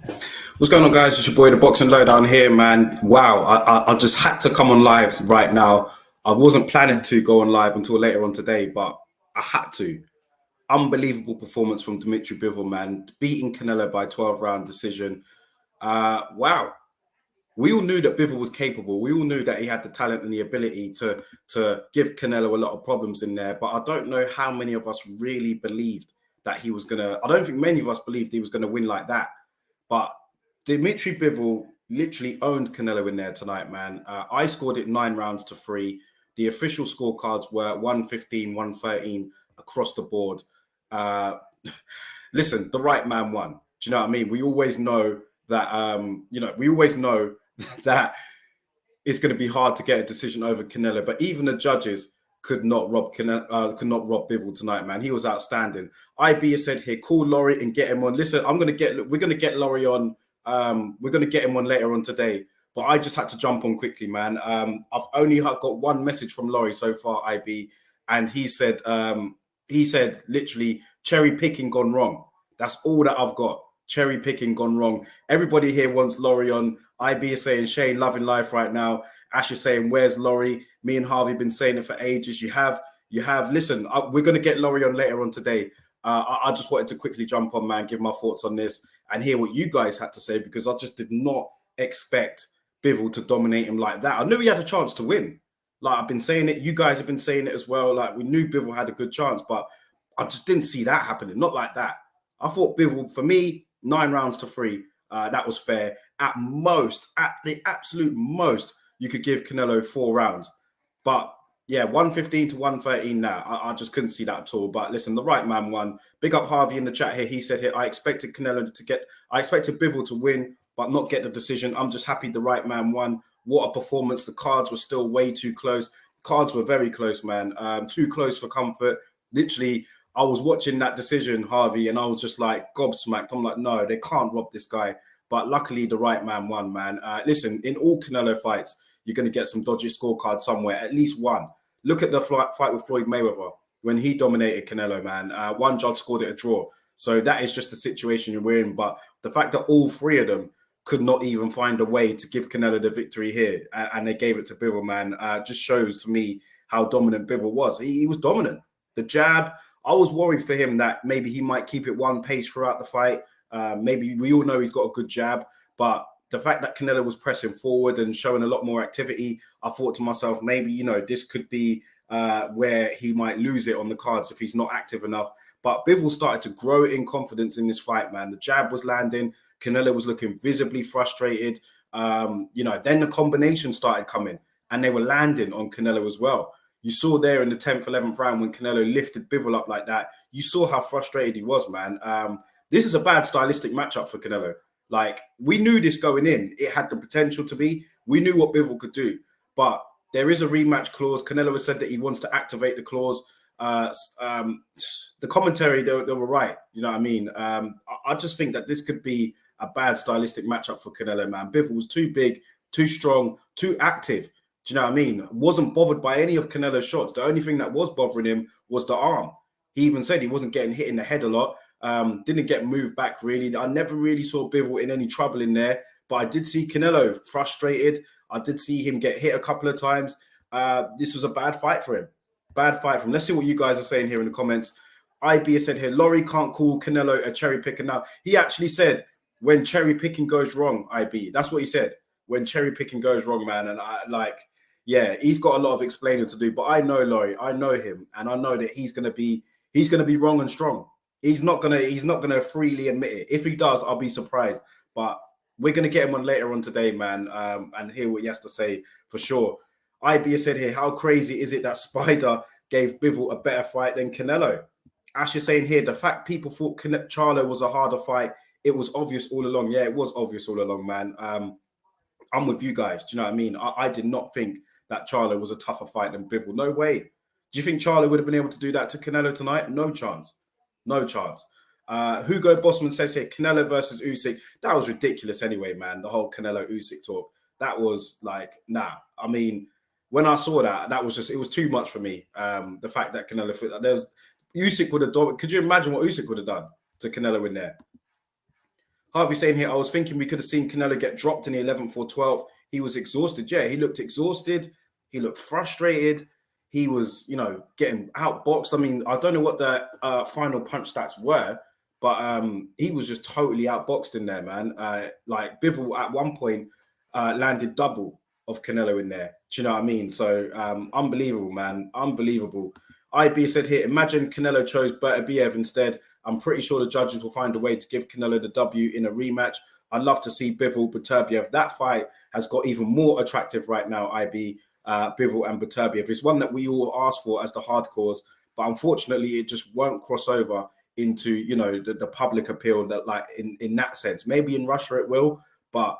What's going on, guys? It's your boy, the Boxing Lowdown here, man. Wow, I just had to come on live right now. I wasn't planning to go on live until later on today, but I had to. Unbelievable performance from Dimitri Bivol, man. Beating Canelo by 12-round decision. Wow. We all knew that Bivol was capable. We all knew that he had the talent and the ability to give Canelo a lot of problems in there. But I don't know how many of us really believed that he was going to. I don't think many of us believed he was going to win like that. But Dimitri Bivol literally owned Canelo in there tonight, man. I scored it 9 rounds to 3. The official scorecards were 115, 113 across the board. Uh, Listen, the right man won. Do you know what I mean? We always know that, we always know that it's going to be hard to get a decision over Canelo, but even the judges could not rob Bivol tonight, man. He was outstanding. IB has said here, call Laurie and get him on. Listen, we're going to get Laurie on. We're going to get him on later on today, but I just had to jump on quickly, man. I've only got one message from Laurie so far, IB, and he said literally cherry picking gone wrong. That's all that I've got. Cherry picking gone wrong. Everybody here wants Laurie on. IB is saying Shane loving life right now. Ash is saying, where's Laurie? Me and Harvey been saying it for ages. You have. Listen, we're going to get Laurie on later on today. I just wanted to quickly jump on, man, give my thoughts on this and hear what you guys had to say, because I just did not expect Bivol to dominate him like that. I knew he had a chance to win. Like, I've been saying it. You guys have been saying it as well. Like, we knew Bivol had a good chance, but I just didn't see that happening. Not like that. I thought Bivol, for me, 9 rounds to 3. That was fair. At the absolute most, you could give Canelo 4 rounds. But yeah, 115 to 113 now. I just couldn't see that at all. But listen, the right man won. Big up Harvey in the chat here. He said here, I expected Bivol to win, but not get the decision. I'm just happy the right man won. What a performance. The cards were still way too close. Cards were very close, man. Too close for comfort. Literally, I was watching that decision, Harvey, and I was just like gobsmacked. I'm like, no, they can't rob this guy. But luckily, the right man won, man. Listen, in all Canelo fights, you're going to get some dodgy scorecard somewhere, at least one. Look at the fight with Floyd Mayweather when he dominated Canelo, man. One judge scored it a draw. So that is just the situation we're in. But the fact that all three of them could not even find a way to give Canelo the victory here, and they gave it to Bivol, man, just shows to me how dominant Bivol was. He was dominant. The jab, I was worried for him that maybe he might keep it one pace throughout the fight. Maybe we all know he's got a good jab, but the fact that Canelo was pressing forward and showing a lot more activity, I thought to myself, maybe, this could be where he might lose it on the cards if he's not active enough. But Bivol started to grow in confidence in this fight, man. The jab was landing. Canelo was looking visibly frustrated. Then the combination started coming and they were landing on Canelo as well. You saw there in the 10th, 11th round when Canelo lifted Bivol up like that, you saw how frustrated he was, man. This is a bad stylistic matchup for Canelo. Like, we knew this going in. It had the potential to be. We knew what Bivol could do. But there is a rematch clause. Canelo has said that he wants to activate the clause. The commentary, they were right. You know what I mean? I just think that this could be a bad stylistic matchup for Canelo, man. Bivol was too big, too strong, too active. Do you know what I mean? Wasn't bothered by any of Canelo's shots. The only thing that was bothering him was the arm. He even said he wasn't getting hit in the head a lot. Didn't get moved back, really. I never really saw Bivol in any trouble in there, but I did see Canelo frustrated. I did see him get hit a couple of times. This was a bad fight for him. Bad fight for him. Let's see what you guys are saying here in the comments. IB said here, Laurie can't call Canelo a cherry picker now. He actually said, when cherry picking goes wrong, IB. That's what he said. When cherry picking goes wrong, man. And yeah, he's got a lot of explaining to do. But I know Laurie. I know him, and I know that he's gonna be wrong and strong. He's not gonna freely admit it. If he does, I'll be surprised. But we're gonna get him on later on today, man, and hear what he has to say for sure. IB said here, how crazy is it that Spider gave Bivol a better fight than Canelo? Ash is saying here, the fact people thought Charlo was a harder fight, it was obvious all along. Yeah, it was obvious all along, man. I'm with you guys. Do you know what I mean? I did not think that Charlo was a tougher fight than Bivol. No way. Do you think Charlo would have been able to do that to Canelo tonight? No chance. No chance. Hugo Bossman says here, Canelo versus Usyk. That was ridiculous anyway, man. The whole Canelo-Usyk talk. That was like, nah. I mean, when I saw that, it was too much for me. The fact that Canelo, Usyk would have done. Could you imagine what Usyk would have done to Canelo in there? Harvey saying here, I was thinking we could have seen Canelo get dropped in the 11th or 12th. He was exhausted. Yeah, he looked exhausted. He looked frustrated. He was, getting outboxed. I mean, I don't know what the final punch stats were, but he was just totally outboxed in there, man. Like Bivol at one point landed double of Canelo in there. Do you know what I mean? So unbelievable, man. Unbelievable. IB said here, imagine Canelo chose Beterbiev instead. I'm pretty sure the judges will find a way to give Canelo the W in a rematch. I'd love to see Bivol, Beterbiev. That fight has got even more attractive right now, IB, Bivol and Beterbiev. It's one that we all asked for as the hardcores, but unfortunately it just won't cross over into, the public appeal that like in that sense. Maybe in Russia it will, but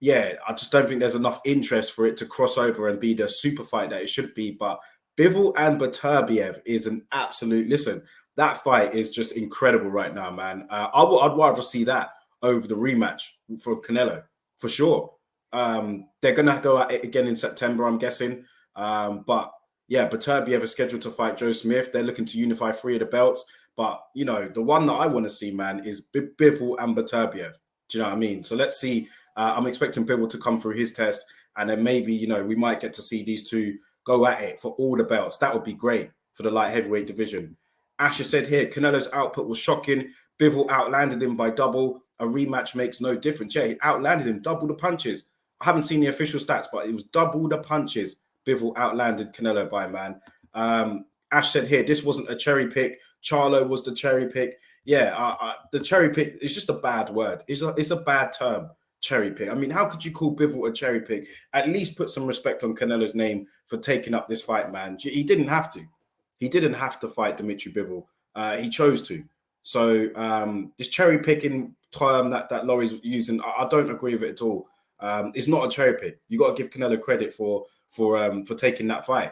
yeah, I just don't think there's enough interest for it to cross over and be the super fight that it should be. But Bivol and Beterbiev is an absolute listen. That fight is just incredible right now, man. I'd rather see that over the rematch for Canelo for sure. They're gonna go at it again in September, I'm guessing. But yeah, Beterbiev is scheduled to fight Joe Smith. They're looking to unify 3 of the belts. But the one that I want to see, man, is Bivol and Beterbiev. Do you know what I mean? So let's see. I'm expecting Bivol to come through his test, and then maybe we might get to see these two go at it for all the belts. That would be great for the light heavyweight division. Asher said here, Canelo's output was shocking. Bivol outlanded him by double. A rematch makes no difference. Yeah, he outlanded him, double the punches. I haven't seen the official stats, but it was double the punches Bivol outlanded Canelo by, man. Ash said here, this wasn't a cherry pick. Charlo was the cherry pick. Yeah, the cherry pick is just a bad word. It's a bad term, cherry pick. I mean, how could you call Bivol a cherry pick? At least put some respect on Canelo's name for taking up this fight, man. He didn't have to. He didn't have to fight Dimitri Bivol. He chose to. So this cherry picking term that Laurie's using, I don't agree with it at all. It's not a cherry pick. You got to give Canelo credit for taking that fight.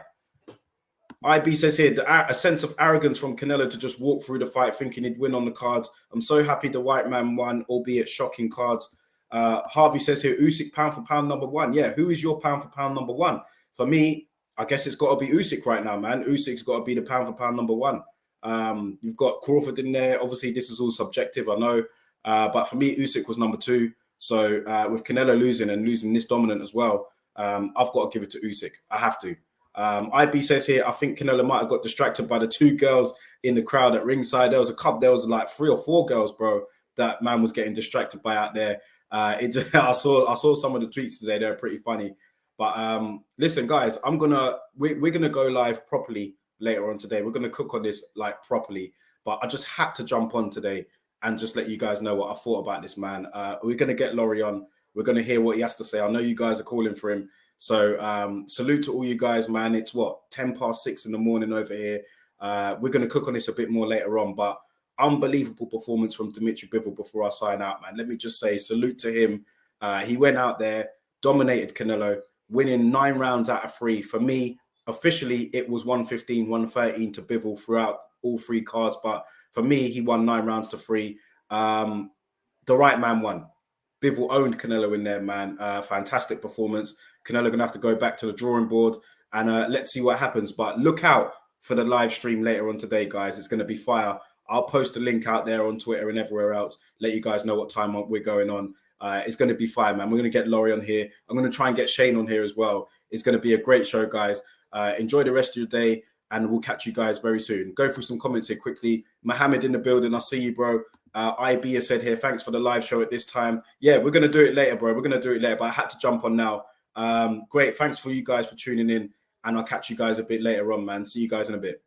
IB says here, a sense of arrogance from Canelo to just walk through the fight thinking he'd win on the cards. I'm so happy the white man won, albeit shocking cards. Harvey says here, Usyk pound for pound number 1. Yeah, who is your pound for pound number 1? For me, I guess it's got to be Usyk right now, man. Usyk's got to be the pound for pound number 1. You've got Crawford in there. Obviously, this is all subjective, I know. But for me, Usyk was number 2. So with Canelo losing this dominant as well, I've got to give it to Usyk. I have to. IB says here, I think Canelo might have got distracted by the 2 girls in the crowd at ringside. There was like 3 or 4 girls, bro, that man was getting distracted by out there. I saw some of the tweets today. They're pretty funny. But listen, guys, we're gonna go live properly later on today. We're gonna cook on this like properly. But I just had to jump on today and just let you guys know what I thought about this man. We're gonna get Laurie on. We're gonna hear what he has to say. I know you guys are calling for him. So salute to all you guys, man. It's 10:06 in the morning over here. We're going to cook on this a bit more later on, but unbelievable performance from Dimitri Bivol before I sign out, man. Let me just say salute to him. He went out there, dominated Canelo, winning 9 rounds out of 3. For me, officially, it was 115, 113 to Bivol throughout all 3 cards. But for me, he won 9 rounds to 3. The right man won. Bivol owned Canelo in there, man. Fantastic performance. Canelo going to have to go back to the drawing board and let's see what happens. But look out for the live stream later on today, guys. It's going to be fire. I'll post a link out there on Twitter and everywhere else. Let you guys know what time we're going on. It's going to be fire, man. We're going to get Laurie on here. I'm going to try and get Shane on here as well. It's going to be a great show, guys. Enjoy the rest of your day and we'll catch you guys very soon. Go through some comments here quickly. Mohammed in the building. I see you, bro. IB has said here, thanks for the live show at this time. Yeah, we're going to do it later, bro. We're going to do it later, but I had to jump on now. Great. Thanks for you guys for tuning in. And I'll catch you guys a bit later on, man. See you guys in a bit.